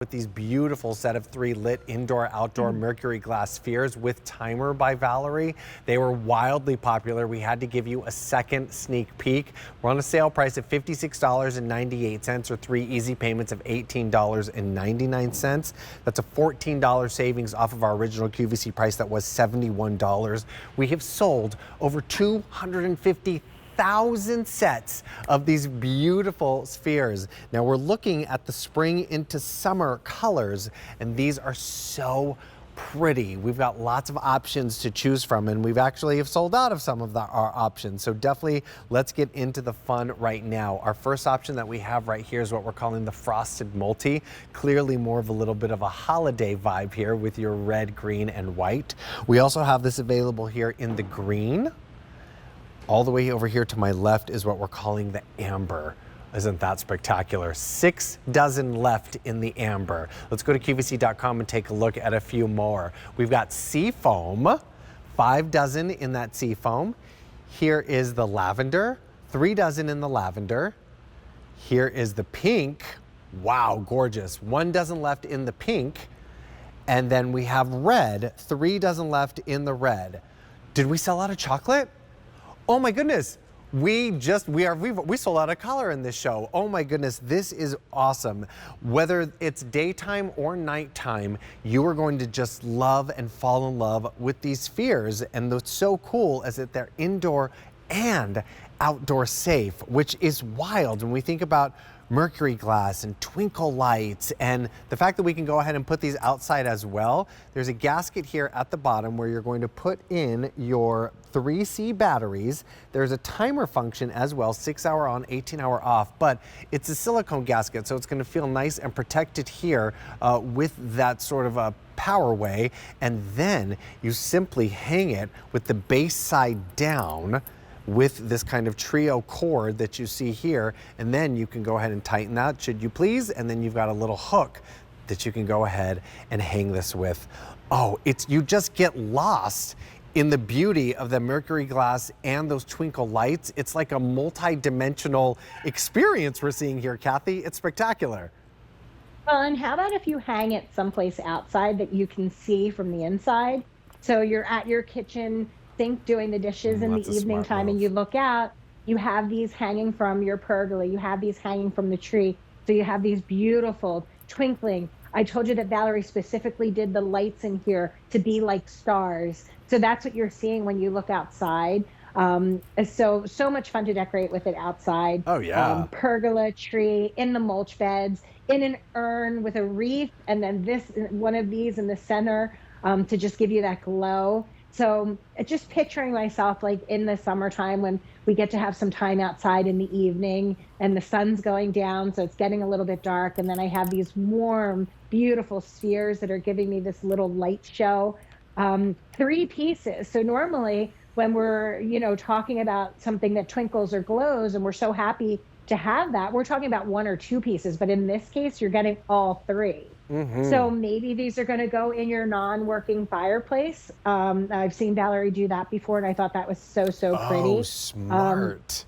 with these beautiful set of 3 lit indoor-outdoor Mercury glass spheres with timer by Valerie. They were wildly popular. We had to give you a second sneak peek. We're on a sale price of $56.98 or 3 easy payments of $18.99. That's a $14 savings off of our original QVC price that was $71. We have sold over 250,000 sets of these beautiful spheres. Now we're looking at the spring into summer colors, and these are so pretty. We've got lots of options to choose from, and we've actually have sold out of some of our options. So definitely let's get into the fun right now. Our first option that we have right here is what we're calling the frosted multi. Clearly more of a little bit of a holiday vibe here with your red, green, and white. We also have this available here in the green. All the way over here to my left is what we're calling the amber. Isn't that spectacular? 6 dozen left in the amber. Let's go to QVC.com and take a look at a few more. We've got sea foam, 5 dozen in that sea foam. Here is the lavender, 3 dozen in the lavender. Here is the pink. Wow, gorgeous. 1 dozen left in the pink. And then we have red, 3 dozen left in the red. Did we sell out of chocolate? Oh my goodness, we sold out of color in this show. Oh my goodness, this is awesome. Whether it's daytime or nighttime, you are going to just love and fall in love with these spheres. And what's so cool is that they're indoor and outdoor safe, which is wild when we think about Mercury glass and twinkle lights, and the fact that we can go ahead and put these outside as well. There's a gasket here at the bottom where you're going to put in your 3C batteries. There's a timer function as well, 6-hour on, 18-hour off, but it's a silicone gasket, so it's going to feel nice and protected here with that sort of a power way. And then you simply hang it with the base side down with this kind of trio cord that you see here, and then you can go ahead and tighten that should you please, and then you've got a little hook that you can go ahead and hang this with. Oh, you just get lost in the beauty of the Mercury glass and those twinkle lights. It's like a multi-dimensional experience we're seeing here, Kathy. It's spectacular. Well, and how about if you hang it someplace outside that you can see from the inside? So you're at your kitchen sink doing the dishes in the evening time and you look out, you have these hanging from your pergola, you have these hanging from the tree. So you have these beautiful twinkling. I told you that Valerie specifically did the lights in here to be like stars. So that's what you're seeing when you look outside. So much fun to decorate with it outside. Oh yeah. Pergola, tree, in the mulch beds, in an urn with a wreath, and then one of these in the center to just give you that glow. So just picturing myself like in the summertime when we get to have some time outside in the evening and the sun's going down, so it's getting a little bit dark, and then I have these warm, beautiful spheres that are giving me this little light show. 3 pieces. So normally when we're, talking about something that twinkles or glows and we're so happy to have that, we're talking about 1 or 2 pieces, but in this case, you're getting all 3. So maybe these are going to go in your non-working fireplace. I've seen Valerie do that before, and I thought that was so pretty. Oh, smart.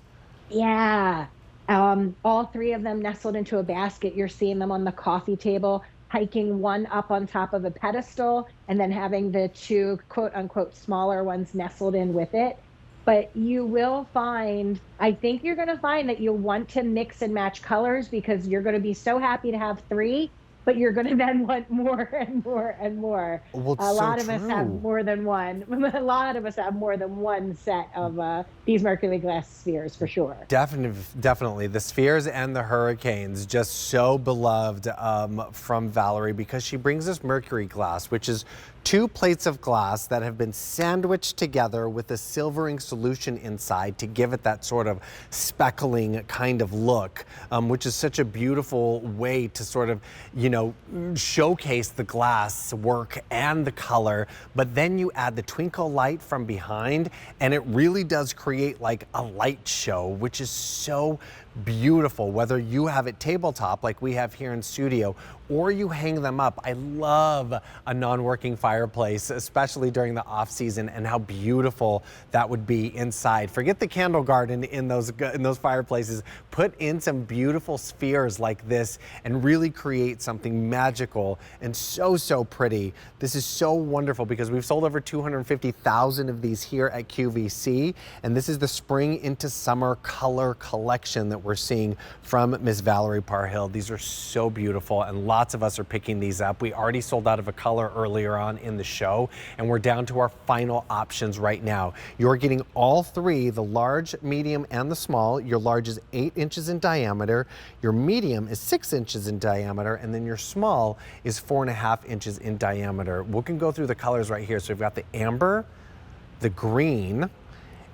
Yeah. All 3 of them nestled into a basket. You're seeing them on the coffee table, hiking one up on top of a pedestal, and then having the 2 quote-unquote smaller ones nestled in with it. But you will find, I think you're going to find that you'll want to mix and match colors because you're going to be so happy to have 3, but you're going to then want more and more and more. Well, a lot of us have more than one. A lot of us have more than one set of these Mercury glass spheres for sure. Definitely. The spheres and the hurricanes, just so beloved from Valerie, because she brings us Mercury glass, which is 2 plates of glass that have been sandwiched together with a silvering solution inside to give it that sort of speckling kind of look, which is such a beautiful way to sort of, showcase the glass work and the color. But then you add the twinkle light from behind, and it really does create like a light show, which is so beautiful, whether you have it tabletop like we have here in studio, or you hang them up. I love a non-working fireplace, especially during the off season, and how beautiful that would be inside. Forget the candle garden in those fireplaces. Put in some beautiful spheres like this and really create something magical and so pretty. This is so wonderful because we've sold over 250,000 of these here at QVC, and this is the spring into summer color collection that we're seeing from Miss Valerie Parr Hill. These are so beautiful, and lots of us are picking these up. We already sold out of a color earlier on in the show, and we're down to our final options right now. You're getting all three, the large, medium, and the small. Your large is 8 inches in diameter, your medium is 6 inches in diameter, and then your small is 4.5 inches in diameter. We can go through the colors right here. So we've got the amber, the green,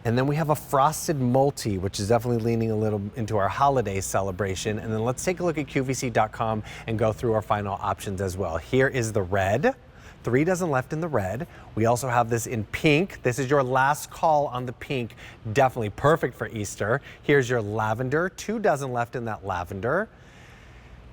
and then we have a frosted multi, which is definitely leaning a little into our holiday celebration. And then let's take a look at QVC.com and go through our final options as well. Here is the red. 3 dozen left in the red. We also have this in pink. This is your last call on the pink. Definitely perfect for Easter. Here's your lavender. 2 dozen left in that lavender.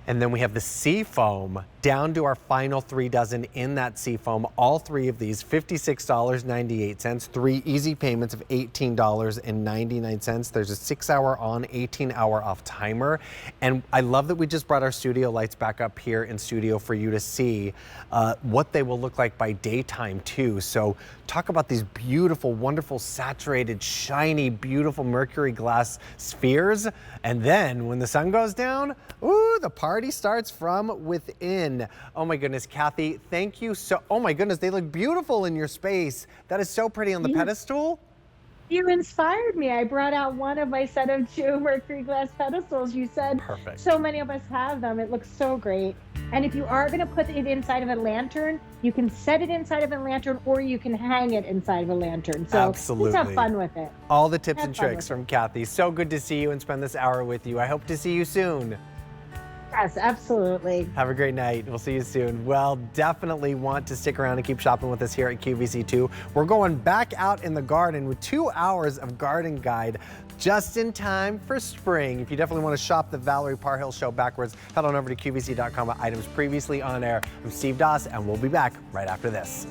And then we have the sea foam, down to our final 3 dozen in that sea foam. All 3 of these, $56.98. 3 easy payments of $18.99. There's a 6-hour on, 18-hour off timer. And I love that we just brought our studio lights back up here in studio for you to see what they will look like by daytime too. So talk about these beautiful, wonderful, saturated, shiny, beautiful Mercury glass spheres. And then when the sun goes down, ooh, the party starts from within. Oh my goodness, Kathy, thank you so, oh my goodness, they look beautiful in your space. That is so pretty on the pedestal. You inspired me. I brought out one of my set of 2 Mercury glass pedestals. You said Perfect. So many of us have them. It looks so great. And if you are going to put it inside of a lantern, you can set it inside of a lantern, or you can hang it inside of a lantern. So absolutely, let's have fun with it. All the tips and tricks from Kathy. So good to see you and spend this hour with you. I hope to see you soon. Yes, absolutely. Have a great night. We'll see you soon. Well, definitely want to stick around and keep shopping with us here at QVC2. We're going back out in the garden with 2 hours of garden guide just in time for spring. If you definitely want to shop the Valerie Parr Hill Show backwards, head on over to QVC.com at items previously on air. I'm Steve Doss, and we'll be back right after this.